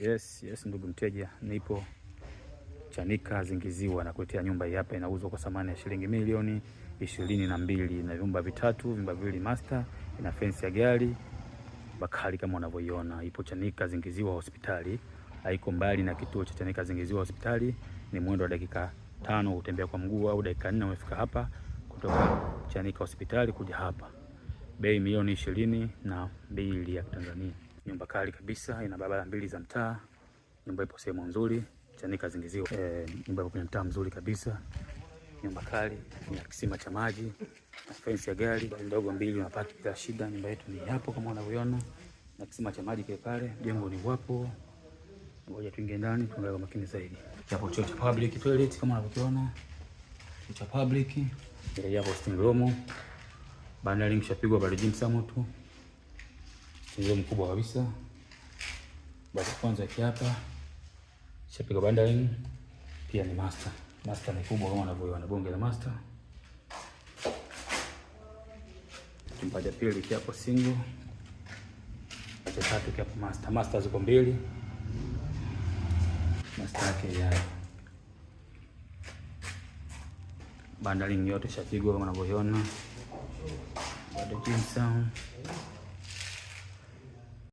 Yes, ndugu mteja, nipo Chanika Zingiziwa na kuletea nyumba hii hapa. Inauzwa kwa thamani ya shilingi milioni 22 na vyumba vitatu, vyumba viwili master, ina fence ya gari bakari kama unavyoiona. Ipo Chanika Zingiziwa hospitali, haiko mbali na kituo cha Chanika Zingiziwa hospitali. Ni mwendo wa dakika 5 kutembea kwa mguu au dakika 4 umefika hapa kutoka Chanika hospitali kuja hapa. Bei milioni 22 ya Tanzania. Nyumba kali kabisa, ina barabara mbili za mtaa. Nyumba ipo sehemu nzuri, Chanika Zingiziwa. Nyumba ipo kwenye mtaa mzuri kabisa. Nyumba kali, ina kisima cha maji, na fence ya gari ndogo mbili, unapata bila shida. Nyumba yetu ni hapo kama unavyoona, na kisima cha maji kile pale. Jengo ni hapo. Ngoja tuingie ndani tuangalie kwa makini zaidi. Hapo choo cha public toilet kama unavyoona. Choo cha public. Ile hapo sitting room. Bandari mshapigwa pale gym Samutu. Sitting room kubwa kabisa. Baada kwanza hapa shapiga bandari, pia ni master. Master ni kubwa kama unavyoona, bonge la master. Chumba cha pili hapo single. Cha tatu hapo master. Master ziko mbili. Master yake ya bandari yote shapigwa kama unavyoona. Baada gym sound.